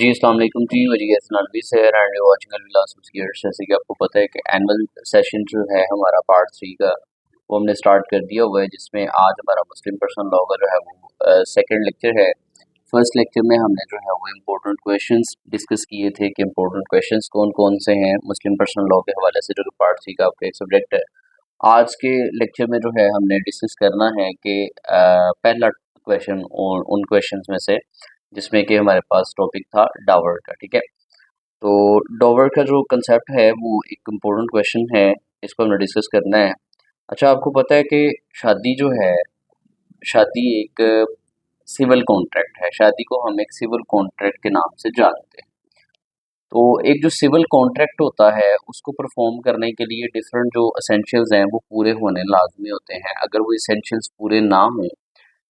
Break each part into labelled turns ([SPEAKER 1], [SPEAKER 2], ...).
[SPEAKER 1] जी, अस्सलाम वालेकुम जी, वजीर नलवी से एंड यू वाचिंग अलविलास गियर्स। जैसे कि आपको पता है कि एनुअल सेशन जो है हमारा पार्ट 3 का वो हमने स्टार्ट कर दिया हुआ है, जिसमें आज हमारा मुस्लिम पर्सनल लॉ का जो है वो सेकंड लेक्चर है। फर्स्ट लेक्चर में हमने जो है वो इम्पोर्टेंट क्वेश्चंस डिस्कस किए थे कि इम्पोर्टेंट क्वेश्चंस कौन कौन से हैं मुस्लिम पर्सनल लॉ के हवाले से, जो कि पार्ट 3 का आपका एक सब्जेक्ट है। आज के लेक्चर में जो है हमने डिस्कस करना है कि पहला क्वेश्चन उन क्वेश्चंस में से जिसमें कि हमारे पास टॉपिक था डावर का। ठीक है, तो डावर का जो कंसेप्ट है वो एक इम्पोर्टेंट क्वेश्चन है, इसको हमने डिस्कस करना है। अच्छा, आपको पता है कि शादी जो है, शादी एक सिविल कॉन्ट्रैक्ट है। शादी को हम एक सिविल कॉन्ट्रैक्ट के नाम से जानते हैं। तो एक जो सिविल कॉन्ट्रैक्ट होता है उसको परफॉर्म करने के लिए डिफरेंट जो असेंशियल्स हैं वो पूरे होने लाजमी होते हैं। अगर वो एसेंशियल्स पूरे ना हों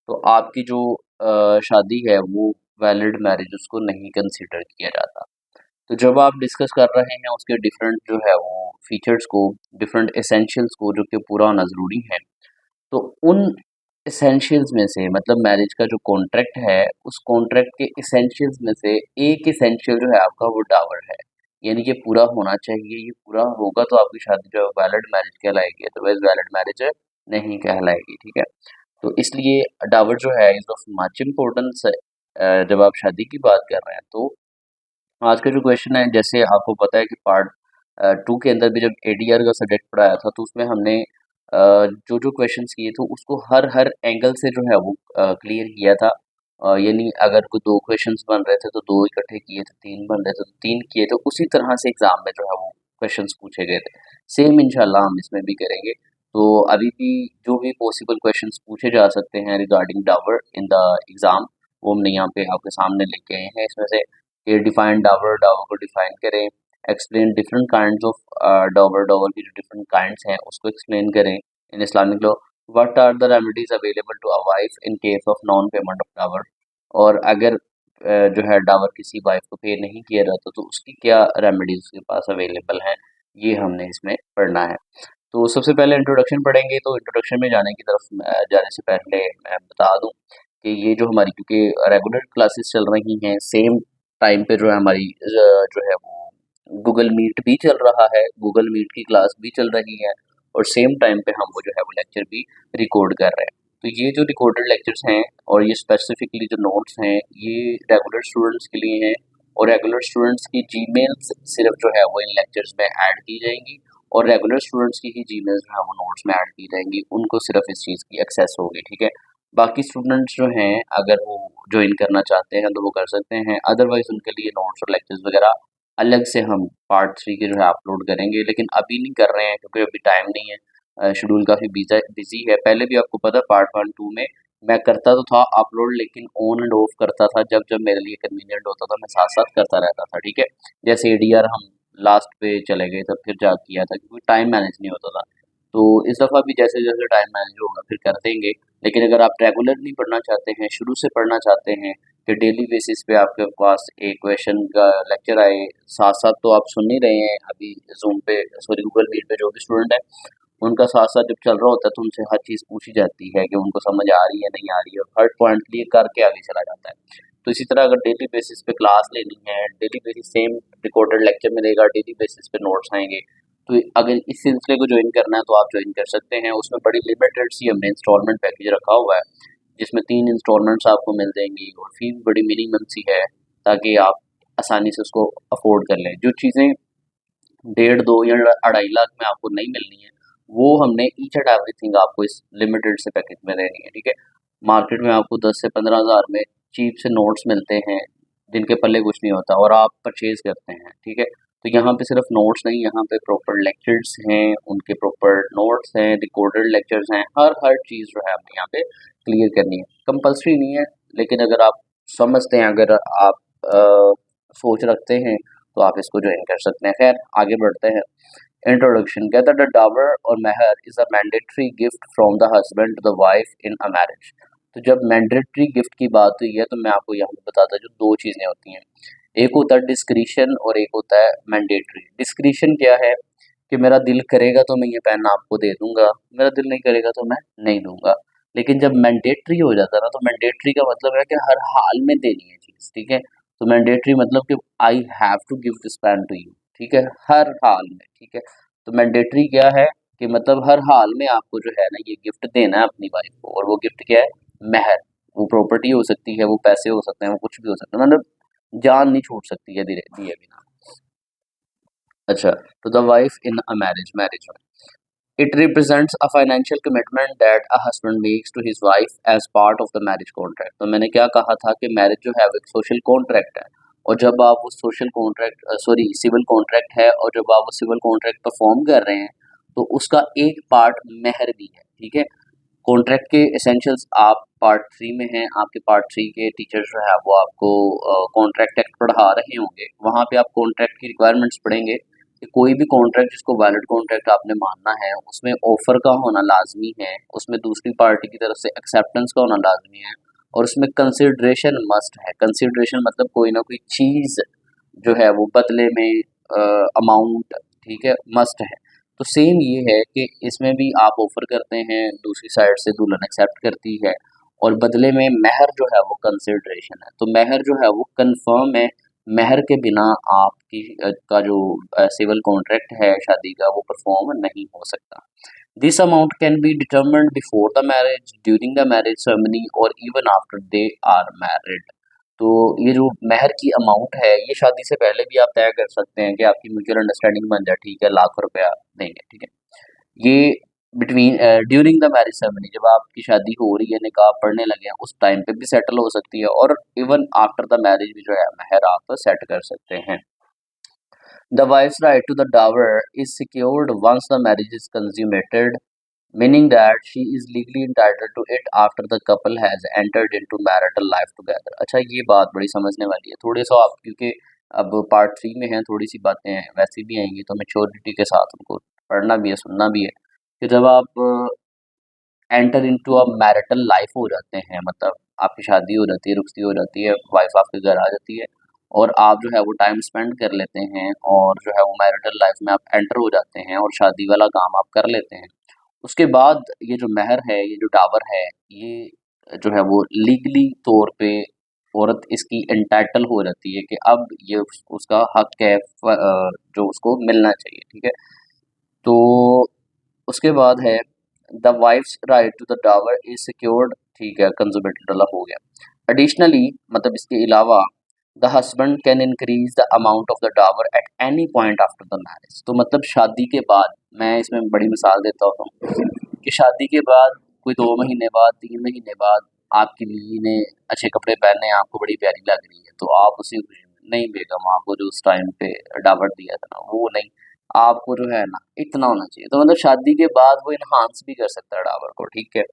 [SPEAKER 1] तो आपकी जो शादी है वो वैलिड मैरिज उसको नहीं कंसिडर किया जाता। तो जब आप डिस्कस कर रहे हैं उसके डिफरेंट जो है वो फीचर्स को, डिफरेंट एसेंशियल्स को जो कि पूरा होना ज़रूरी है, तो उन एसेंशियल्स में से मतलब मैरिज का जो कॉन्ट्रैक्ट है उस कॉन्ट्रैक्ट के एसेंशियल्स में से एक एसेंशियल जो है आपका वो डावर है। यानी कि पूरा होना चाहिए, ये पूरा होगा तो आपकी शादी जो है वैलिड मैरिज कहलाएगी, अदरवाइज वैलिड मैरिज नहीं कहलाएगी। ठीक है, तो इसलिए डावर जो है इज ऑफ मच इम्पोर्टेंस है जब आप शादी की बात कर रहे हैं। तो आज का जो क्वेश्चन है, जैसे आपको पता है कि पार्ट 2 के अंदर भी जब एडीआर का सब्जेक्ट पढ़ाया था तो उसमें हमने जो जो क्वेश्चंस किए थे उसको हर हर एंगल से जो है वो क्लियर किया था। यानी अगर कोई दो क्वेश्चंस बन रहे थे तो दो इकट्ठे किए थे, तीन बन रहे थे तो तीन किए थे, उसी तरह से एग्जाम में जो है वो क्वेश्चंस पूछे गए थे। सेम इंशाल्लाह हम इसमें भी करेंगे। तो अभी भी जो भी पॉसिबल क्वेश्चंस पूछे जा सकते हैं regarding Dawar in the exam वो हमने यहाँ पे आपके सामने लेके आए हैं। इसमें से कि डिफाइन डावर, डावर को डिफाइन करें, explain different kinds of dower, dower की जो डिफरेंट काइंड्स हैं उसको एक्सप्लेन करें in Islamic law. What are the remedies available to a wife in case of non payment of dower. और अगर जो है डावर किसी वाइफ को पे नहीं किया जाता तो उसकी क्या रेमेडीज उसके पास अवेलेबल हैं, ये हमने इसमें पढ़ना है। तो सबसे पहले इंट्रोडक्शन पढ़ेंगे। तो इंट्रोडक्शन में जाने की तरफ जाने से पहले मैं बता दूं कि ये जो हमारी क्योंकि रेगुलर क्लासेस चल रही हैं, सेम टाइम पे जो है हमारी जो है वो गूगल मीट भी चल रहा है, गूगल मीट की क्लास भी चल रही है और सेम टाइम पे हम वो जो है वो लेक्चर भी रिकॉर्ड कर रहे हैं। तो ये जो रिकॉर्डेड लेक्चर्स हैं और ये स्पेसिफिकली जो नोट्स हैं ये रेगुलर स्टूडेंट्स के लिए हैं, और रेगुलर स्टूडेंट्स की जीमेल्स सिर्फ जो है वो इन लेक्चर्स में ऐड की जाएंगी और रेगुलर स्टूडेंट्स की ही जीमेल्स जो है वो नोट्स में ऐड की जाएंगी, उनको सिर्फ इस चीज़ की एक्सेस होगी। ठीक है, बाकी स्टूडेंट्स जो हैं अगर वो ज्वाइन करना चाहते हैं तो वो कर सकते हैं, अदरवाइज उनके लिए नोट्स और लेक्चर्स वगैरह अलग से हम पार्ट 3 के जो है अपलोड करेंगे, लेकिन अभी नहीं कर रहे हैं क्योंकि अभी टाइम नहीं है, शेड्यूल काफ़ी बिजी है। पहले भी आपको पता पार्ट 1 2 में मैं करता तो था अपलोड, लेकिन ऑन एंड ऑफ करता था, जब जब मेरे लिए कन्वीनियंट होता था मैं साथ साथ करता रहता था। ठीक है, जैसे एडीआर हम लास्ट पे चले गए तब फिर जा किया था क्योंकि टाइम मैनेज नहीं होता था। तो इस दफ़ा भी जैसे जैसे टाइम मैनेज होगा फिर कर देंगे। लेकिन अगर आप रेगुलर नहीं पढ़ना चाहते हैं, शुरू से पढ़ना चाहते हैं कि डेली बेसिस पे आपके पास एक क्वेश्चन का लेक्चर आए, साथ साथ तो आप सुन ही रहे हैं अभी जूम पे, सॉरी गूगल मीट पे जो भी स्टूडेंट है उनका साथ साथ जब चल रहा होता है तो उनसे हर चीज़ पूछी जाती है कि उनको समझ आ रही है नहीं आ रही है, और हर पॉइंट क्लियर करके आगे चला जाता है। तो इसी तरह अगर डेली बेसिस पे क्लास लेनी है, daily basis same recorded lecture मिलेगा, डेली बेसिस पे नोट्स आएंगे, तो अगर इस सिलसिले को ज्वाइन करना है तो आप ज्वाइन कर सकते हैं। उसमें बड़ी लिमिटेड सी हमने इंस्टॉलमेंट पैकेज रखा हुआ है जिसमें 3 इंस्टॉलमेंट्स आपको मिल जाएंगी और फीस बड़ी मिनिमम सी है ताकि आप आसानी से उसको अफोर्ड कर लें। जो चीज़ें 1.5 2 या 2.5 लाख में आपको नहीं मिलनी है वो हमने ईच एंड एवरीथिंग आपको इस लिमिटेड से पैकेज में देनी है। ठीक है, मार्केट में आपको 10 से 15 हज़ार में चीप से नोट्स मिलते हैं जिनके पल्ले कुछ नहीं होता और आप परचेज करते हैं। ठीक है, तो यहाँ पे सिर्फ नोट्स नहीं, यहाँ पे प्रॉपर लेक्चर्स हैं, उनके प्रॉपर नोट्स हैं, रिकॉर्डेड लेक्चर्स हैं, हर चीज़ जो है हमें यहाँ पे क्लियर करनी है। कंपल्सरी नहीं है, लेकिन अगर आप समझते हैं, अगर आप सोच रखते हैं तो आप इसको ज्वाइन कर सकते हैं। खैर आगे बढ़ते हैं। इंट्रोडक्शन कहता है डावर और मेहर is a mandatory gift from the husband to the wife in a marriage. तो जब मैंडेटरी गिफ्ट की बात हुई है तो मैं आपको यहाँ पे बताता हूँ जो दो चीज़ें होती हैं, एक होता है डिस्क्रिशन और एक होता है मैंडेटरी। डिस्क्रिशन क्या है कि मेरा दिल करेगा तो मैं ये पेन आपको दे दूंगा, मेरा दिल नहीं करेगा तो मैं नहीं दूंगा। लेकिन जब मैंडेटरी हो जाता है ना, तो मैंडेटरी का मतलब है कि हर हाल में देनी है चीज़। ठीक है, तो मैंडेटरी मतलब कि I have to give this pen to you, ठीक है, हर हाल में, ठीक है। तो मैंडेटरी क्या है कि मतलब हर हाल में आपको जो है ना ये गिफ्ट देना है अपनी वाइफ को, और वो गिफ्ट क्या है, मेहर। वो प्रॉपर्टी हो सकती है, वो पैसे हो सकते हैं, वो कुछ भी हो सकता है, मतलब जान नहीं छूट सकती है दिए बिना। अच्छा, तो the wife in a marriage में it represents a financial commitment that a husband makes to his wife as part of the marriage contract। तो मैंने क्या कहा था कि मैरिज जो है वो एक सोशल कॉन्ट्रैक्ट है, और जब आप वो सोशल कॉन्ट्रैक्ट सिविल कॉन्ट्रैक्ट है, और जब आप वो सिविल कॉन्ट्रैक्ट परफॉर्म कर रहे हैं तो उसका एक पार्ट मेहर भी है, ठीक है। कॉन्ट्रैक्ट के एसेंशियल्स आप पार्ट 3 में हैं, आपके पार्ट 3 के टीचर्स जो है वो आपको कॉन्ट्रैक्ट एक्ट पढ़ा रहे होंगे, वहाँ पे आप कॉन्ट्रैक्ट की रिक्वायरमेंट्स पढ़ेंगे कि कोई भी कॉन्ट्रैक्ट जिसको वैलिड कॉन्ट्रैक्ट आपने मानना है उसमें ऑफर का होना लाजमी है, उसमें दूसरी पार्टी की तरफ से एक्सेप्टेंस का होना लाजमी है, और उसमें कंसिडरेशन मस्ट है। कंसिडरेशन मतलब कोई ना कोई चीज़ जो है वो बदले में अमाउंट, ठीक है, मस्ट है। तो सेम ये है कि इसमें भी आप ऑफर करते हैं, दूसरी साइड से दुल्हन एक्सेप्ट करती है, और बदले में महर जो है वो कंसिडरेशन है। तो महर जो है वो कंफर्म है, महर के बिना आपकी का जो सिविल कॉन्ट्रैक्ट है शादी का वो परफॉर्म नहीं हो सकता। This amount can be determined before the marriage, during the marriage ceremony, और even after they are married. तो ये जो महर की अमाउंट है ये शादी से पहले भी आप तय कर सकते हैं कि आपकी म्यूचुअल अंडरस्टैंडिंग बन जाए, ठीक है, लाख रुपया देंगे, ठीक है। ये between during the marriage ceremony, जब आपकी शादी हो रही है, निकाह पढ़ने लगे हैं, उस टाइम पे भी सेटल हो सकती है, और इवन आफ्टर द मैरिज भी जो है महर आप सेट कर सकते हैं। The wife's right to the dower is secured once the marriage is consummated, meaning that she is legally entitled to it after the couple has entered into marital life together। अच्छा, ये बात बड़ी समझने वाली है थोड़ी सा आप, क्योंकि अब पार्ट 3 में हैं, थोड़ी सी बातें वैसे भी आएंगी तो मैच्योरिटी के साथ उनको पढ़ना भी है, सुनना भी है। कि जब आप enter into a marital life हो जाते हैं, मतलब आपकी शादी हो जाती है, रुखसती हो जाती है, वाइफ आपके घर आ जाती है, और आप जो है वो टाइम स्पेंड कर लेते हैं, और जो है वो मैरिटल लाइफ में आप एंटर हो जाते हैं, और शादी वाला काम आप कर लेते हैं। उसके बाद ये जो महर है, ये जो डावर है, ये जो है वो लीगली तौर पे औरत इसकी एंटाइटल हो जाती है कि अब ये उसका हक है, जो उसको मिलना चाहिए, ठीक है। तो उसके बाद है the wife's right to the dower is secured, ठीक है, कंज्यूमेटेड वाला हो गया। एडिशनली मतलब इसके अलावा the husband can increase the amount of the dower at any point after the marriage. तो मतलब शादी के बाद, मैं इसमें बड़ी मिसाल देता हूँ कि शादी के बाद कोई 2 महीने बाद, 3 महीने बाद आपकी बीवी ने अच्छे कपड़े पहने, आपको बड़ी प्यारी लग रही है, तो आप उसी खुशी में, नहीं बेगम आपको जो उस टाइम पे डावर दिया था ना वो नहीं, आपको जो है ना इतना होना चाहिए। तो मतलब शादी के बाद वो इन्हांस भी कर सकता है डावर को, ठीक है।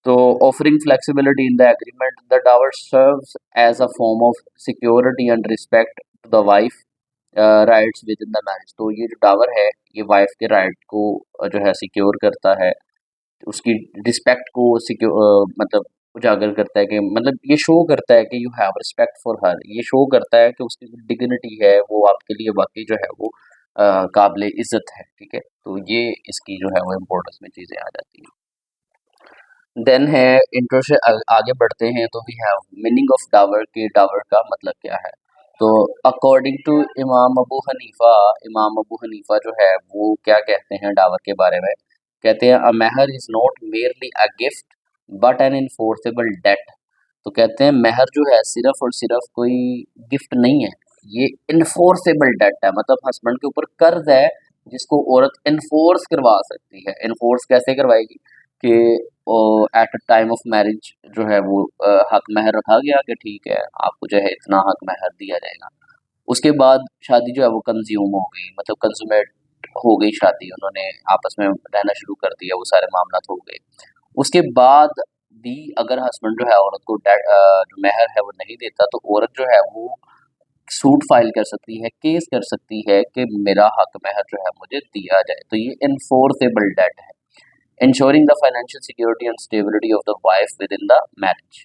[SPEAKER 1] तो offering flexibility in the agreement, the dower serves as a form of security and respect to the wife rights within the marriage. तो ये जो डावर है ये वाइफ के राइट को जो है सिक्योर करता है, उसकी रिस्पेक्ट को सिक्योर मतलब उजागर करता है, कि मतलब ये शो करता है कि you have respect for her, ये शो करता है कि उसकी जो डिग्निटी है वो आपके लिए वाकई जो है वो काबिल इज्जत है, ठीक है। तो ये इसकी जो है वो इम्पोर्टेंस में चीज़ें आ जाती हैं। देन है इंट्रो से आगे बढ़ते हैं तो we have meaning of Dawar, के डावर का मतलब क्या है। तो अकॉर्डिंग टू इमाम अबू हनीफा जो है वो क्या कहते हैं डावर के बारे में, कहते हैं अ महर is not merely a gift but an enforceable debt. तो कहते हैं महर जो है सिर्फ और सिर्फ कोई गिफ्ट नहीं है, ये इन्फोर्सेबल डेट है, मतलब हस्बैंड के ऊपर कर्ज है जिसको औरत इन्फोर्स करवा सकती है। इन्फोर्स कैसे करवाएगी कि एट टाइम ऑफ मैरिज जो है वो हक महर रखा गया कि ठीक है आपको जो है इतना हक महर दिया जाएगा। उसके बाद शादी जो है वो कंज्यूम हो गई, मतलब कंज्यूमेट हो गई शादी, उन्होंने आपस में रहना शुरू कर दिया, वो सारे मामला हो गए। उसके बाद भी अगर हस्बैंड जो है औरत को जो महर है वो नहीं देता, तो औरत जो है वो सूट फाइल कर सकती है, केस कर सकती है कि मेरा हक महर जो है मुझे दिया जाए। तो ये इन्फोर्सेबल डेट है, ensuring the financial security and stability of the wife within the marriage।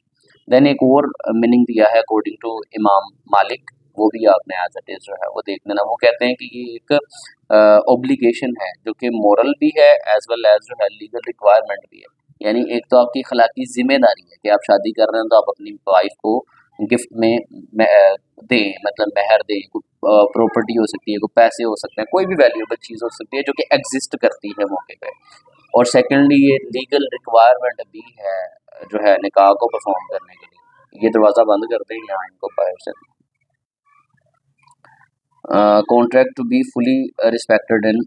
[SPEAKER 1] Then एक और मीनिंग दिया है अकॉर्डिंग टू इमाम मालिक, वो भी आपने एज इट इज जो है वो देख लेना। वो कहते हैं कि ये एक ओब्लिगेशन है जो कि मॉरल भी है एज वेल एज जो है लीगल रिक्वायरमेंट भी है। यानी एक तो आपकी अखलाकी जिम्मेदारी है कि आप शादी कर रहे हैं तो आप अपनी वाइफ को गिफ्ट में दें, मतलब मेहर दें, कोई प्रॉपर्टी हो सकती है, कोई पैसे हो सकते हैं, कोई भी वैल्यूएबल चीज़ हो सकती है जो कि एग्जिस्ट करती है मौके पे। और सेकेंडली ये लीगल रिक्वायरमेंट भी है जो है निकाह को परफॉर्म करने के लिए। ये दरवाज़ा बंद कर दें यहाँ इनको बाहर से। Contract to be fully respected in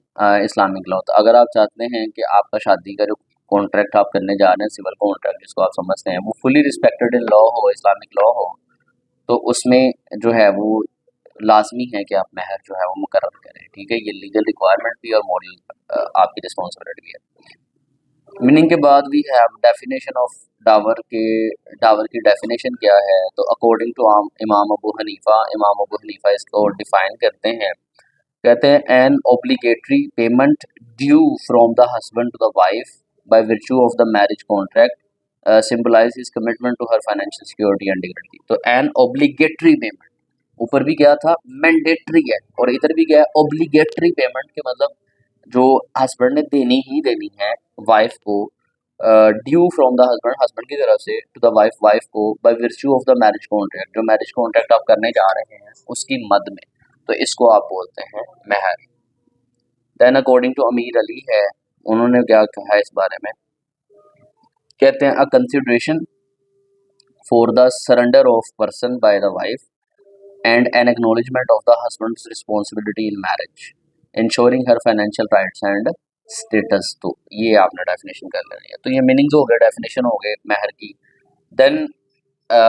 [SPEAKER 1] Islamic law. तो अगर आप चाहते हैं कि आपका शादी का जो कॉन्ट्रैक्ट आप करने जा रहे हैं, सिविल कॉन्ट्रैक्ट जिसको आप समझते हैं, वो फुली रिस्पेक्टेड इन लॉ हो, इस्लामिक लॉ हो, तो उसमें जो है वो लाजमी है कि आप महर जो है वो मुकर्रर करें। ठीक है, ये लीगल रिक्वायरमेंट भी और मॉरल आपकी रिस्पॉन्सिबिलिटी भी है। मीनिंग के बाद we have definition of Dawar की डेफिनेशन क्या है। तो अकॉर्डिंग टू इमाम अबू हनीफा इसको डिफाइन करते हैं। कहते हैं an obligatory payment due from the husband to the wife by virtue of the marriage contract symbolize his commitment to her financial security and dignity. तो एन ओब्लिगेटरी पेमेंट, ऊपर भी क्या था मैंडेटरी है और इधर भी क्या है ओब्लिगेटरी पेमेंट, के मतलब जो हस्बैंड ने देनी ही देनी है वाइफ को, due from the husband, husband की तरफ से टू द वाइफ, वाइफ को bye virtue of the marriage contract, जो मैरिज कॉन्ट्रैक्ट आप करने जा रहे हैं उसकी मद में, तो इसको आप बोलते हैं महर। देन अकॉर्डिंग टू अमीर अली है, उन्होंने क्या कहा है इस बारे में, कहते हैं a consideration for the surrender of person by the wife and an acknowledgement of the husband's responsibility in marriage, ensuring her financial rights and status। तो ये आपने डेफिनेशन कर लेनी है। तो ये मीनिंग्स हो गए, डेफिनेशन हो गए महर की। देन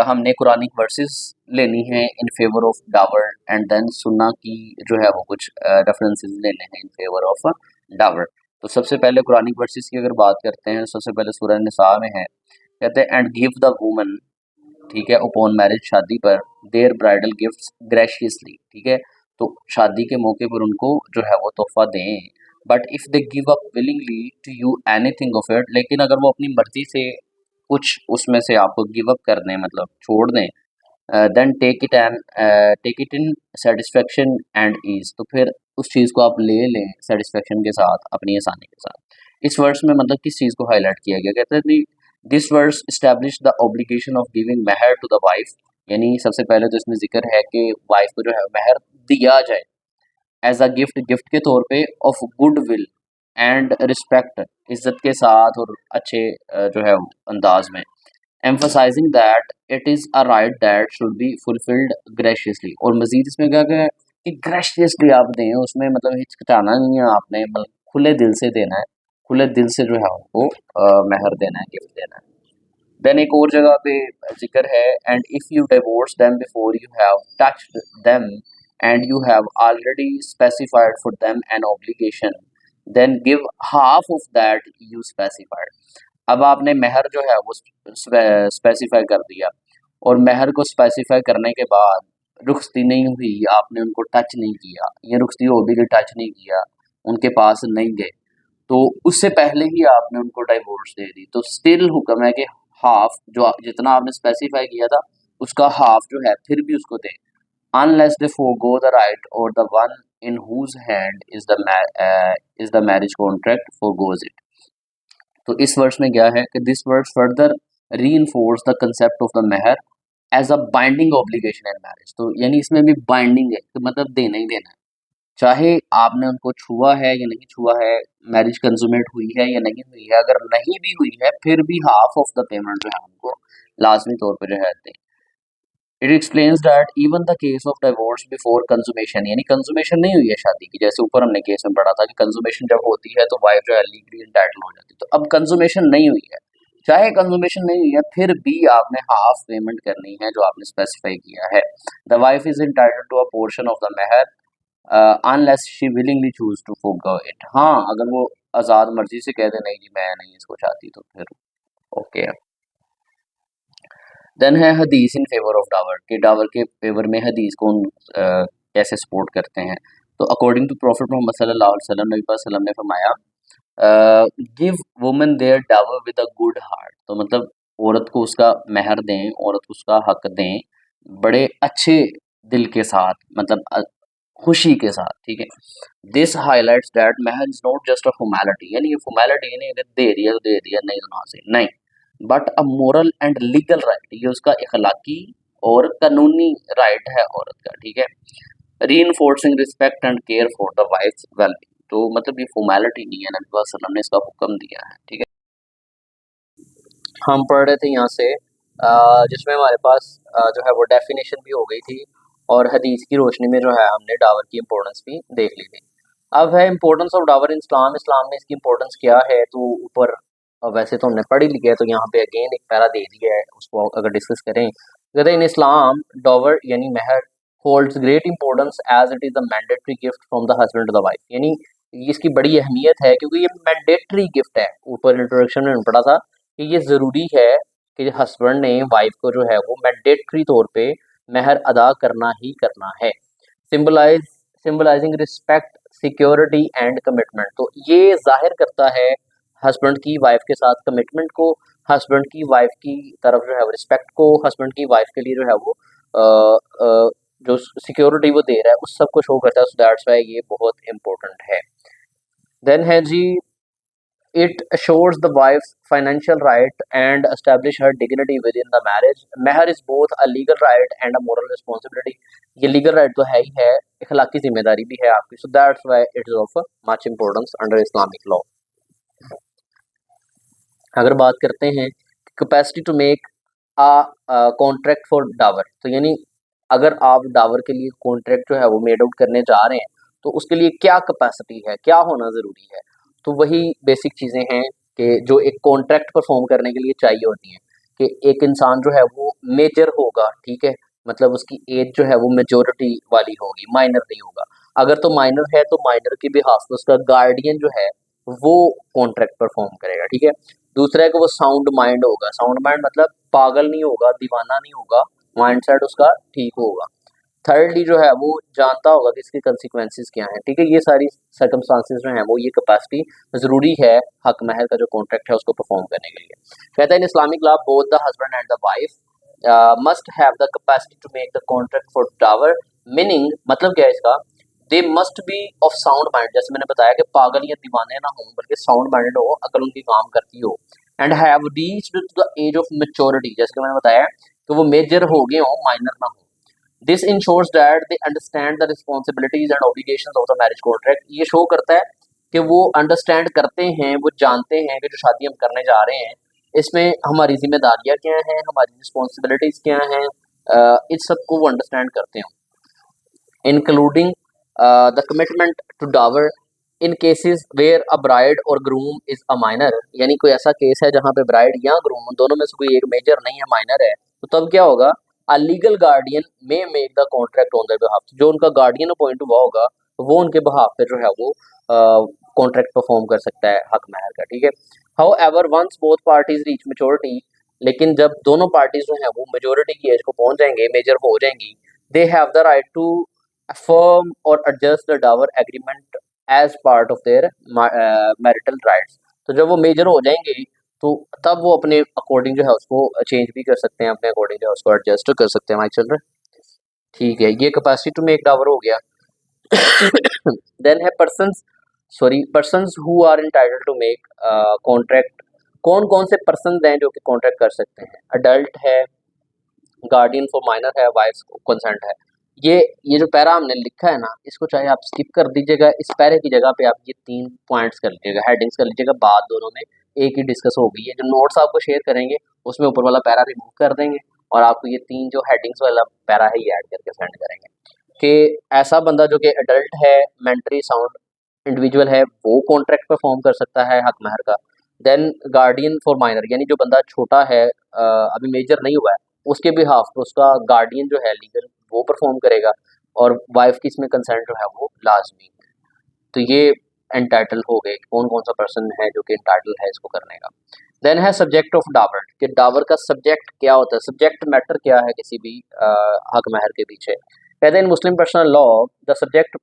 [SPEAKER 1] हमने कुरानिक वर्सेस लेनी है in favour of dower, and then सुन्ना की जो है वो कुछ रेफरेंसेस लेने हैं इन फेवर ऑफ डावर। तो सबसे पहले कुरानिक वर्सेस की अगर बात करते हैं, सबसे पहले सूरह निसा में है, कहते हैं एंड गिव द वुमन, ठीक है, अपॉन मैरिज, शादी पर, देयर ब्राइडल गिफ्ट्स ग्रेशियसली, ठीक है, तो शादी के मौके पर उनको जो है वो तोहफा दें। But if they give up willingly to you anything of it, लेकिन अगर वो अपनी मर्जी से कुछ उसमें से आपको गिव अप कर दें, मतलब छोड़ दें, then take it in satisfaction and ease, तो फिर उस चीज़ को आप ले लें सेटिस्फेक्शन के साथ, अपनी आसानी के साथ। इस वर्ड्स में मतलब किस चीज़ को हाईलाइट किया गया, कहते हैं this words establish the obligation of giving mahr to the wife, यानी सबसे पहले तो इसमें जिक्र है कि वाइफ को जो है महर दिया जाए एज अ गिफ्ट, गिफ्ट के तौर पे, of good will and respect, इज्जत के साथ और अच्छे जो है अंदाज में, emphasizing that it is a right that should be fulfilled graciously। और मजीद इसमें क्या क्या है कि graciously आप दें, उसमें मतलब हिचकिचाना नहीं है आपने, मतलब खुले दिल से देना है, खुले दिल से जो है उनको महर देना है, गिफ्ट देना है। देन एक और जगह पे जिक्र है and if you divorce them before you have touched them and you have already specified for them an obligation, then give half of that you specified. अब आपने महर जो है वो स्पेसिफाई कर दिया, और महर को स्पेसिफाई करने के बाद रुखसती नहीं हुई, आपने उनको टच नहीं किया, ये रुखसती हो भी कि टच नहीं किया, उनके पास नहीं गए, तो उससे पहले ही आपने उनको डाइवोर्स दे दी, तो स्टिल हुक्म है कि हाफ जो जितना आपने स्पेसिफाई किया था उसका हाफ जो है फिर भी उसको दें, unless they forgo the right और the one in whose hand is the marriage contract forgoes it. तो इस वर्ष में क्या है कि this word further reinforce the concept of the महर as a binding obligation in marriage. तो यानी इसमें भी बाइंडिंग है, तो मतलब देना ही देना है, चाहे आपने उनको छुआ है या नहीं छुआ है, मैरिज कंज्यूमेट हुई है या नहीं हुई है, अगर नहीं भी हुई है फिर भी हाफ ऑफ द पेमेंट जो है उनको लाजमी तौर पर जो है दें। It explains that even the case of divorce before consummation, यानी कंज्यूमेशन नहीं हुई है शादी की, जैसे ऊपर हमने केस में पढ़ा था कि कंज्यूमेशन जब होती है तो वाइफ जो है लीगली एंटाइटल हो जाती है, तो अब कंज्यूमेशन नहीं हुई है, चाहे कंज्यूमेशन नहीं हुई है फिर भी आपने हाफ पेमेंट करनी है जो आपने स्पेसिफाई किया है। The wife is entitled to a portion of the mahr unless she willingly choose to forgo it. हाँ, अगर वो आज़ाद मर्जी से कह दे नहीं जी मैं नहीं इसको चाहती, तो फिर ओके। देन है हदीस इन फेवर ऑफ डावर, कि डावर के फेवर में हदीस को कैसे सपोर्ट करते हैं। तो अकॉर्डिंग टू प्रॉफिट मोहम्मद सल्लल्लाहु अलैहि वसल्लम, नबी पाक सल्लल्लाहु अलैहि वसल्लम ने फरमाया give women their dower with a good heart, तो मतलब औरत को उसका महर दें, औरत को उसका हक दें बड़े अच्छे दिल के साथ, मतलब खुशी के साथ, ठीक है। This highlights that mahr is not just a formality, यानी ये फॉर्मेलिटी नहीं, अगर दे दिया तो दे दिया, नहीं तो ना से नहीं, but a moral and legal right, ये उसका इखलाकी और कानूनी राइट है औरत का, ठीक है। Reinforcing respect and care for the wife's wellbeing, तो मतलब ये फॉर्मेलिटी नहीं है, नबी वसल्लम ने इसका हुक्म दिया है, ठीक है। हम पढ़ रहे थे यहाँ से जिसमें हमारे पास जो है वो डेफिनेशन भी हो गई थी और हदीस की रोशनी में जो है हमने डावर की इम्पोर्टेंस भी देख ली थी। अब है इम्पोर्टेंस ऑफ डावर इन इस्लाम, इस्लाम में इसकी इम्पोर्टेंस क्या है, तो ऊपर वैसे तो हमने पढ़ ही लिया है, तो यहाँ पे अगेन एक पैरा दे दिया है, उसको अगर डिस्कस करें, कहते हैं इन इस्लाम डावर यानी महर holds great importance as it is the mandatory gift from the husband to the wife, यानी इसकी बड़ी अहमियत है क्योंकि ये मैंडेटरी गिफ्ट है। ऊपर इंट्रोडक्शन में पढ़ा था कि ये ज़रूरी है कि हस्बैंड ने वाइफ को जो है वो मैंडेटरी तौर पे महर अदा करना ही करना है। Symbolising respect, security and commitment, तो ये जाहिर करता है हस्बैंड की वाइफ के साथ कमिटमेंट को, हस्बैंड की वाइफ की तरफ जो है वो रिस्पेक्ट को, हस्बैंड की वाइफ के लिए जो है वो जो सिक्योरिटी वो दे रहा है उस सब को शो करता है, सो दैट्स व्हाई ये बहुत इंपॉर्टेंट है। देन है जी it assures the wife's financial right and establish her dignity within the marriage. Mahar is both a legal right and a moral responsibility. ये legal right तो है ही है, इखलाकी जिम्मेदारी भी है आपकी, so that's why it is of much importance under Islamic law. अगर बात करते हैं capacity to make a contract for dower, तो यानी अगर आप डावर के लिए कॉन्ट्रैक्ट जो है वो मेड आउट करने जा रहे हैं तो उसके लिए क्या कैपेसिटी है, क्या होना ज़रूरी है, तो वही बेसिक चीज़ें हैं कि जो एक कॉन्ट्रैक्ट परफॉर्म करने के लिए चाहिए होती हैं कि एक इंसान जो है वो मेजर होगा, ठीक है, मतलब उसकी एज जो है वो मेजोरिटी वाली होगी, माइनर नहीं होगा। अगर तो माइनर है तो माइनर के बिहाफ पे उसका गार्डियन जो है वो कॉन्ट्रैक्ट परफॉर्म करेगा, ठीक है। दूसरा है कि वो साउंड माइंड होगा, साउंड माइंड मतलब पागल नहीं होगा, दीवाना नहीं होगा, माइंड सेट उसका ठीक होगा। थर्डली जो है वो जानता होगा कि इसके कंसिक्वेंसेस क्या हैं, ठीक है। ये सारी सर्कमस्टांसेस जो हैं वो ये कैपेसिटी ज़रूरी है हक महर का जो कॉन्ट्रैक्ट है उसको परफॉर्म करने के लिए। कहता है in Islamic law both the husband and the wife must have the capacity to make the contract for dower, meaning मतलब क्या है इसका, they must be of sound mind, जैसे मैंने बताया कि पागल या दीवाने ना हो बल्कि साउंड माइंडेड हो, अकल उनकी काम करती हो, and have reached to the age of maturity, जैसे कि मैंने बताया कि वो मेजर हो गए हो, माइनर ना हो। This ensures that they understand the responsibilities and obligations of the marriage contract, ये शो करता है कि वो अंडरस्टैंड करते हैं, वो जानते हैं कि जो शादी हम करने जा रहे हैं इसमें हमारी जिम्मेदारियां क्या हैं, हमारी रिस्पॉन्सिबिलिटीज क्या हैं, इस सब को वो अंडरस्टैंड करते हैं, including the commitment to dower in cases where a bride or groom is a minor, यानी कोई ऐसा केस है जहाँ पे ब्राइड या ग्रूम दोनों में से कोई एक मेजर नहीं है, माइनर है, तो तब क्या होगा, अ लीगल गार्डियन में make the contract on their behalf, जो उनका गार्डियन अपॉइंट हुआ होगा वो उनके बिहाफ पे जो है वो कॉन्ट्रैक्ट परफॉर्म कर सकता है हक महर का, ठीक है। However once both parties reach maturity, लेकिन जब दोनों पार्टीज जो है वो मेजोरिटी की एज को पहुंच जाएंगे, मेजर हो जाएंगी, they have the right to affirm or adjust the dower agreement as part of their marital rights, तो जब वो मेजर हो जाएंगे तो तब वो अपने अकॉर्डिंग जो है उसको चेंज भी कर सकते हैं, अपने अकॉर्डिंग जो है उसको एडजस्ट कर सकते हैं। माइक चल रहा है, ठीक है। ये कैपेसिटी टू मेक डावर हो गया। देन है persons who are entitled to make contract, कौन कौन से पर्सन हैं जो कि कॉन्ट्रैक्ट कर सकते हैं, अडल्ट है, गार्डियन फॉर माइनर है, वाइफ कंसेंट है। ये जो पैरा हमने लिखा है ना, इसको चाहे आप स्किप कर दीजिएगा, इस पैरे की जगह पे आप ये 3 पॉइंट्स कर लीजिएगा, हेडिंग्स कर लीजिएगा, बात दोनों में एक ही डिस्कस होगी। ये जो नोट्स आपको शेयर करेंगे उसमें ऊपर वाला पैरा रिमूव कर देंगे और आपको ये 3 जो हेडिंग्स वाला पैरा है ये ऐड करके सेंड करेंगे कि ऐसा बंदा जो कि अडल्ट है, मेंटली साउंड इंडिविजुअल है, वो कॉन्ट्रैक्ट परफॉर्म कर सकता है हक महर का। देन गार्डियन फॉर माइनर, यानी जो बंदा छोटा है, अभी मेजर नहीं हुआ है, उसके बिहाफ पे उसका गार्डियन जो है लीगल वो परफॉर्म करेगा, और वाइफ की इसमें कंसेंट जो है वो लाजमी। तो ये एंटाइटल हो गए, कौन कौन सा पर्सन है जो कि एंटाइटल है इसको करने का। देन है सब्जेक्ट ऑफ डावर, कि डावर का सब्जेक्ट क्या होता है, सब्जेक्ट मैटर क्या है किसी भी हक महर के पीछे। कहते हैं in Muslim personal law the subject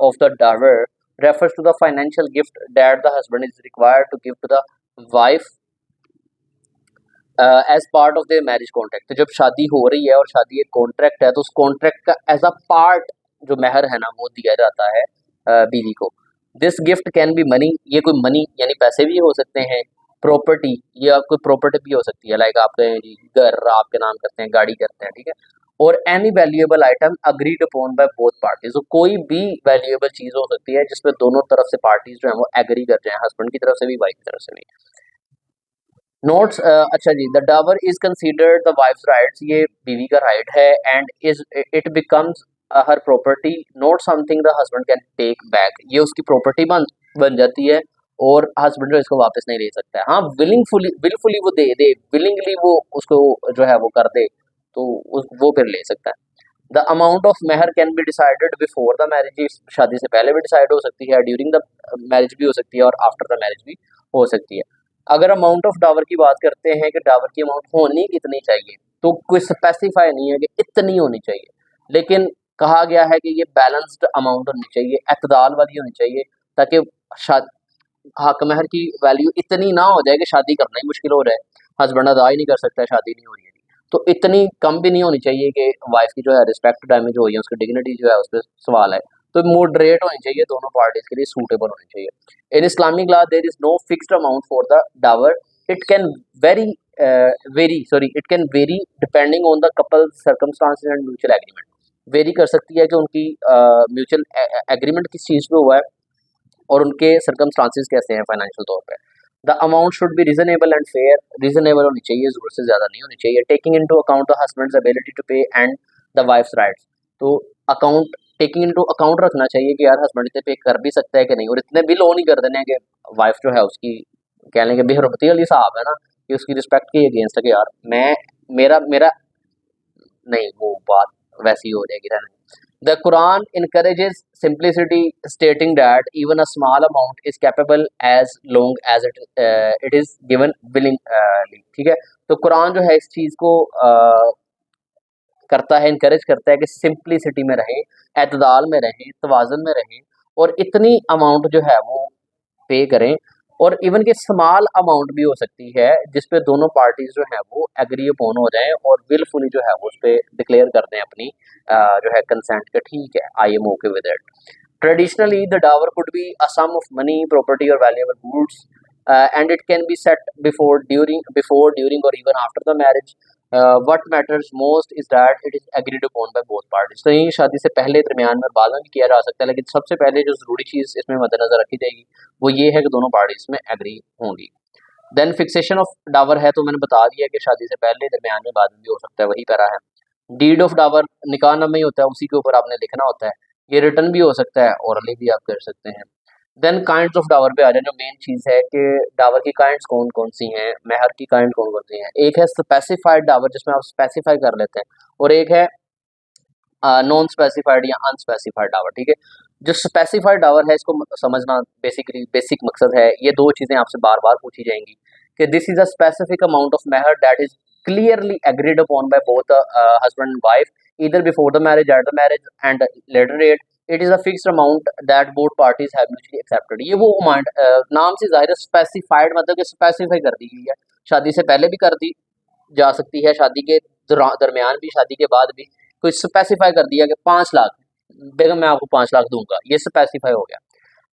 [SPEAKER 1] of the dower refers to the financial gift that the husband is required to give to the wife as part of their marriage contract. तो जब शादी हो रही है और शादी एक कॉन्ट्रैक्ट है तो उस कॉन्ट्रैक्ट का एज अ पार्ट जो महर है ना वो दिया जाता है बीवी को। This gift can be money, ये कोई मनी यानी पैसे भी हो सकते हैं, प्रॉपर्टी, ये आपको प्रॉपर्टी भी हो सकती है, लाइक आपके घर आपके नाम करते हैं, गाड़ी करते हैं, ठीक है। और any valuable item agreed upon by both parties, तो कोई भी वैल्यूएबल चीज हो सकती है जिसमें दोनों तरफ से पार्टीज जो है वो एग्री कर जाए, हस्बैंड की तरफ से भी वाइफ की तरफ से भी। नोट्स, अच्छा जी, the dower is considered the wife's rights, ये बीवी का राइट है, and is it becomes her property, not something the husband can take back, ये उसकी प्रॉपर्टी बन जाती है और हस्बैंड जो इसको वापस नहीं ले सकता है। हाँ, विलफुली वो दे दे, विलिंगली वो उसको जो है वो कर दे, तो वो फिर ले सकता है। The amount of mehr can be decided before the marriage, शादी से पहले भी डिसाइड हो सकती है, ड्यूरिंग द मैरिज भी हो सकती है और आफ्टर द मैरिज भी हो सकती है। अगर अमाउंट ऑफ डावर की बात करते हैं कि डावर की अमाउंट होनी कितनी चाहिए, तो कोई स्पेसिफाई नहीं है कि इतनी होनी चाहिए, लेकिन कहा गया है कि ये बैलेंस्ड अमाउंट होनी चाहिए, एतदाल वाली होनी चाहिए, ताकि शाद हक महर की वैल्यू इतनी ना हो जाए कि शादी करना ही मुश्किल हो जाए, हस्बैंड अदा ही नहीं कर सकता, शादी नहीं हो रही है, तो इतनी कम भी नहीं होनी चाहिए कि वाइफ की जो है रिस्पेक्ट डैमेज हो या उसकी डिग्निटी जो है उस पर सवाल है। तो मॉडरेट होनी चाहिए, दोनों पार्टीज के लिए सूटेबल होनी चाहिए। In Islamic law there is no fixed amount for the dower, it can vary it can vary depending on the couple circumstances and mutual agreement, vary कर सकती है कि उनकी म्यूचुअल एग्रीमेंट किस चीज़ पे हुआ है और उनके सर्कमस्टांसेस कैसे हैं फाइनेंशियल तौर पे। The amount should be reasonable and fair, reasonable होनी चाहिए, जरूरत से ज़्यादा नहीं होनी चाहिए। Taking into account the husband's ability to pay and the wife's rights, तो अकाउंट टेकिंग इनटू अकाउंट रखना चाहिए कि यार हस्बैंड इतने पे कर भी सकता है कि नहीं, और इतने भी लो नहीं कर देने कि वाइफ जो है उसकी कह लेंगे बेहरमती वाली साहब है ना, कि उसकी रिस्पेक्ट के अगेंस्ट है कि यार मैं मेरा मेरा नहीं, वो बात वैसी हो जाएगी रहने। The Quran encourages simplicity, stating that even a small amount is capable as long as it is given willingly, ठीक है। तो कुरान जो है इस चीज़ को करता है, इनकरेज करता है कि सिंप्लिसिटी में रहें, एतदाल में रहें, तवाज़ुन में रहें, और इतनी अमाउंट जो है वो पे करें, और इवन कि स्मॉल अमाउंट भी हो सकती है जिस पे दोनों पार्टीज जो है वो एग्री अपॉन हो जाएं और विलफुली जो है वो उस पर डिक्लेयर कर दें अपनी जो है कंसेंट के, ठीक है I am okay with it. Traditionally the dower could be a sum of money, property or valuable goods, and it can be set before during or even after the marriage. What matters most is that it is agreed upon by both parties, तो ये शादी से पहले, दरमियान में, बाद में भी किया जा सकता है, लेकिन सबसे पहले जो जरूरी चीज़ इसमें मद्देनजर रखी जाएगी वो ये है कि दोनों पार्टीज में एग्री होंगी। देन फिक्सेशन ऑफ डावर है, तो मैंने बता दिया कि शादी से पहले, दरमियान में, बाद में भी हो सकता है, वही पैरा है। डीड ऑफ डावर निकाह नामे ही होता है, उसी के ऊपर आपने लिखना होता है, ये रिटर्न भी हो सकता है, ओरली भी आप कर सकते हैं। देन काइंड्स ऑफ डावर पे आ जाए, जो मेन चीज़ है कि डावर की काइंड्स कौन कौन सी हैं, महर की काइंड कौन कौन सी हैं। एक है स्पेसिफाइड डावर, जिसमें आप स्पेसिफाई कर लेते हैं, और एक है नॉन स्पेसिफाइड या अनस्पेसिफाइड डावर, ठीक है। जो स्पेसिफाइड डावर है इसको समझना बेसिकली बेसिक मकसद है, ये दो चीज़ें आपसे बार बार पूछी जाएंगी कि this is a specific amount of mehr that is clearly agreed upon by both husband and wife either before the marriage, at the marriage and later date, it is a fixed amount that both parties have mutually accepted. ये वो amount, नाम से जाहिर है specified मतलब कि specify कर दी गई है, शादी से पहले भी कर दी जा सकती है, शादी के दरमियान भी, शादी के बाद भी। कोई स्पेसिफाई कर दिया कि 5 लाख, बेगम मैं आपको 5 लाख दूंगा, ये स्पेसिफाई हो गया।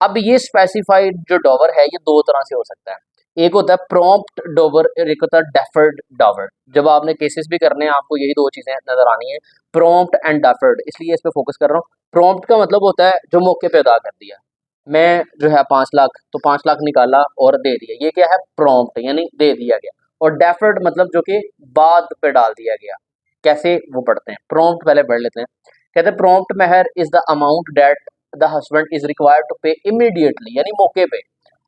[SPEAKER 1] अब ये स्पेसिफाइड जो डॉवर है ये दो तरह से हो सकता है, एक होता है प्रॉम्प्ट डॉवर, एक होता है डेफर्ड डॉवर। जब आपने केसेस भी करने हैं आपको यही दो चीजें नजर आनी है, प्रॉम्प्ट एंड डेफर्ड, इसलिए इस पे फोकस कर रहा हूँ। प्रॉम्प्ट का मतलब होता है जो मौके पे अदा कर दिया, मैं जो है 5 लाख, तो 5 लाख निकाला और दे दिया, ये क्या है, प्रॉम्प्ट, यानी दे दिया गया। और डेफर्ड मतलब जो कि बाद पे डाल दिया गया। कैसे वो पढ़ते हैं, प्रॉम्प्ट पहले पढ़ लेते हैं। कहते हैं prompt mehr is the amount that the husband is required to pay immediately, यानी मौके पे,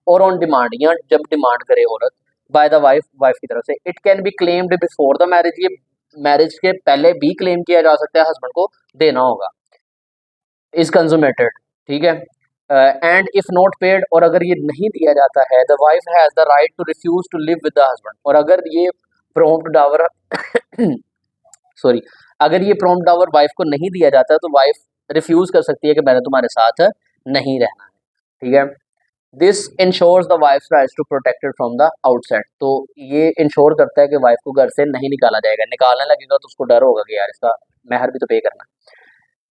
[SPEAKER 1] और ऑन डिमांड, या जब डिमांड करे औरत, बाय द वाइफ, वाइफ की तरफ से। It can be claimed before the marriage, ये मैरिज के पहले भी क्लेम किया जा सकता है, हस्बैंड को देना होगा, इज कंज्यूमेटेड, ठीक है। एंड इफ नॉट पेड, और अगर ये नहीं दिया जाता है, the wife has the right to refuse to live with the husband, और अगर ये प्रॉम्प्ट डावर सॉरी, अगर ये प्रॉम्प्ट डावर वाइफ को नहीं दिया जाता है तो वाइफ रिफ्यूज कर सकती है कि मैंने तुम्हारे साथ नहीं रहना है, ठीक है। This ensures the wife's rights to protected from the outside, तो ये इंश्योर करता है कि वाइफ को घर से नहीं निकाला जाएगा, निकालने लगेगा तो उसको डर होगा कि यार इसका महर भी तो पे करना।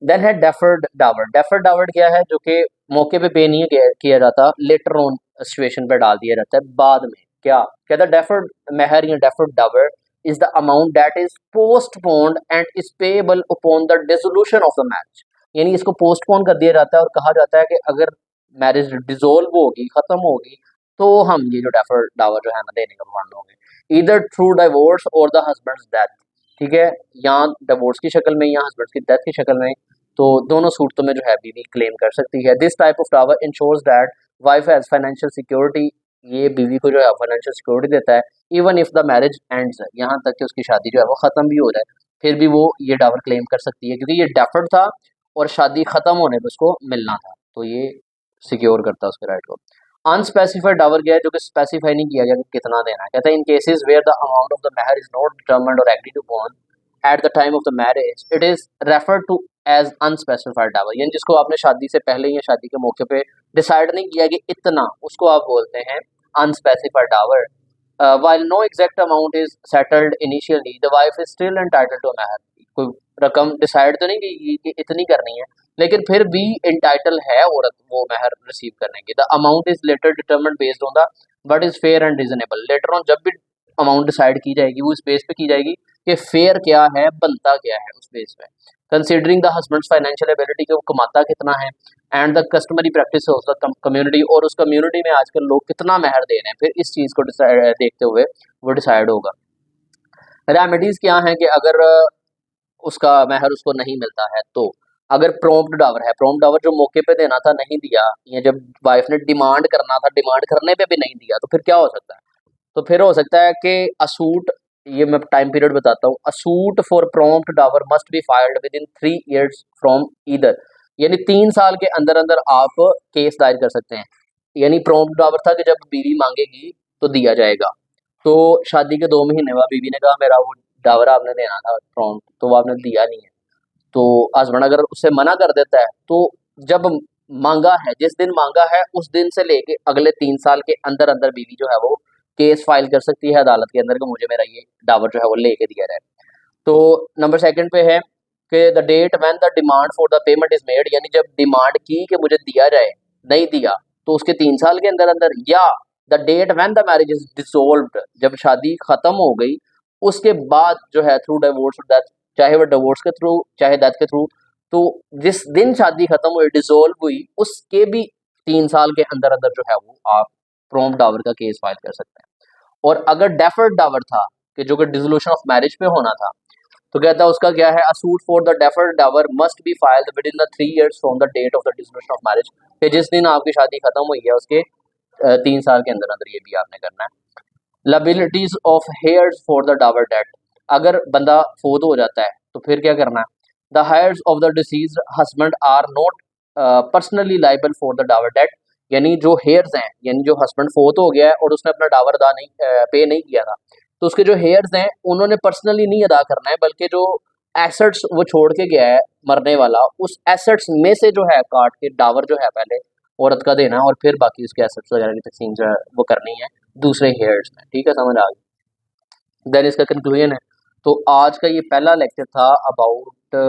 [SPEAKER 1] देन है डेफर्ड डावर, डेफर्ड डावर क्या है, जो कि मौके पे नहीं किया जाता, लेटर ऑन सिचुएशन पे डाल दिया जाता है, बाद में, कहता डेफर्ड महर या deferred dower is the amount that is postponed and is payable upon the dissolution of the marriage. यानी इसको पोस्टपोन कर दिया जाता है और कहा जाता है कि अगर मैरिज डिसोल्व होगी, खत्म होगी, तो हम ये जो डेफर्ड डावर जो है ना देने का मान लोगे, इधर थ्रू डिवोर्स और द हस्बैंड्स डेथ। ठीक है, यहाँ डिवोर्स की शक्ल में या हस्बैंड की डेथ की शक्ल में, तो दोनों सूरतों में जो है बीवी क्लेम कर सकती है। This type of dower insures that wife has financial security, ये बीवी को जो है फाइनेंशियल सिक्योरिटी देता है। Even if the marriage ends, यहाँ तक कि उसकी शादी जो है वो खत्म भी हो जाए, फिर भी वो ये डावर क्लेम कर सकती है, क्योंकि ये डेफर्ड था और शादी खत्म होने पर उसको मिलना था, तो ये सिक्योर करता है उसके राइट को। अनस्पेसिफाइड डावर गया जो कि स्पेसिफाई नहीं किया गया कि कितना देना है। कहता है in cases where the amount of the महर is not determined or agreed upon at the time of the marriage, it is referred to as unspecified dower. यानी जिसको आपने शादी से पहले या शादी के मौके पे डिसाइड नहीं किया कि इतना, उसको आप बोलते हैं unspecified Dawar. while no exact amount is settled initially, the wife is still entitled to a mahar। कोई रकम डिसाइड तो नहीं कि इतनी करनी है, लेकिन फिर भी इंटाइटल है औरत वो महर रिसीव करने की। The amount is later determined based on the but is fair and reasonable. Later on जब भी अमाउंट डिसाइड की जाएगी वो इस बेस पे की जाएगी कि फेयर क्या है, बनता क्या है, उस बेस पे considering the husband's financial ability, कि वो कमाता कितना है, and the customary practice of the community, और उस कम्युनिटी में आजकल लोग कितना महर दे रहे हैं, फिर इस चीज़ को देखते हुए वो डिसाइड होगा। रेमेडीज क्या हैं कि अगर उसका महर उसको नहीं मिलता है, तो अगर प्रॉम्प्ट डावर है, प्रॉम्प्ट डावर जो मौके पे देना था नहीं दिया, या जब वाइफ ने डिमांड करना था डिमांड करने पे भी नहीं दिया, तो फिर क्या हो सकता है? तो फिर हो सकता है कि असूट, ये मैं टाइम पीरियड बताता हूँ, a suit for prompt dower must be filed within 3 years from either. यानी 3 साल के अंदर अंदर आप केस दायर कर सकते हैं। यानी प्रॉम्प्ट डावर था कि जब बीवी मांगेगी तो दिया जाएगा, तो शादी के 2 महीने बाद बीवी ने कहा मेरा वो डावर आपने देना था प्रॉम्प्ट, तो वो आपने दिया नहीं है, तो हस्बैंड अगर उससे मना कर देता है, तो जब मांगा है, जिस दिन मांगा है उस दिन से लेके अगले 3 साल के अंदर अंदर बीवी जो है वो केस फाइल कर सकती है अदालत के अंदर कि मुझे मेरा ये डावर जो है वो लेके दिया जाए। तो नंबर 2 पे है कि the date when the demand for the payment is made, यानी जब डिमांड की कि मुझे दिया जाए, नहीं दिया, तो उसके 3 साल के अंदर अंदर, या the date when the marriage is dissolved, जब शादी खत्म हो गई उसके बाद जो है थ्रू डिवोर्स और डेथ, चाहे वो डिवोर्स के थ्रू चाहे डेथ के थ्रू, तो जिस दिन शादी खत्म हुई, डिसॉल्व हुई, उसके भी 3 साल के अंदर अंदर जो है वो आप प्रॉम्प्ट डावर का केस फाइल कर सकते हैं। और अगर डेफर्ड डावर था कि जो कि डिसोल्यूशन ऑफ मैरिज पे होना था, तो कहता है उसका क्या है, a suit for the deferred dower must be filed within the 3 years from the date of the dissolution of marriage, कि जिस दिन आपकी शादी खत्म हुई है उसके 3 साल के अंदर अंदर ये भी आपने करना है। Liabilities of heirs for the dower debt, अगर बंदा फोत हो जाता है तो फिर क्या करना है, the heirs of the deceased husband are not personally liable for the dower debt. यानी जो हेयर्स हैं, यानी जो हस्बैंड फोत हो गया है और उसने अपना डावर अदा नहीं पे नहीं किया था, तो उसके जो हेयर्स हैं उन्होंने पर्सनली नहीं अदा करना है, बल्कि जो एसेट्स वो छोड़ के गया है मरने वाला, उस एसेट्स में से जो है काट के डावर जो है पहले औरत का देना है, और फिर बाकी उसके एसेट्स वगैरह की तकसीम जो है वो करनी है दूसरे हेयर्स में। ठीक है, समझ आ गई। देन इसका कंक्लूजन है, तो आज का ये पहला लेक्चर था अबाउट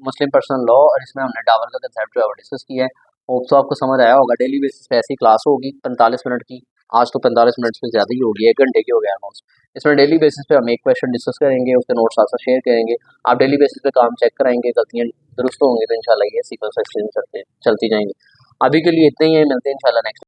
[SPEAKER 1] मुस्लिम पर्सनल लॉ, और इसमें हमने डावर का कंसेप्ट जो है डिस्कस किया है। होप तो आपको समझ आया होगा। डेली बेसिस पे ऐसी क्लास होगी 45 मिनट की, आज तो 45 मिनट से ज़्यादा ही होगी, 1 घंटे की हो गया ऑलमोस्ट। इसमें डेली बेसिस पे हम एक क्वेश्चन डिस्कस करेंगे, उसके नोट्स साथ साथ शेयर करेंगे। आप डेली बेसिस पे काम चेक कराएंगे, गलतियाँ दुरुस्त होंगी तो इंशाल्लाह ये सीक्वेंस चलती जाएंगी। अभी के लिए इतना ही है, मिलते हैं इंशाल्लाह नेक्स्ट।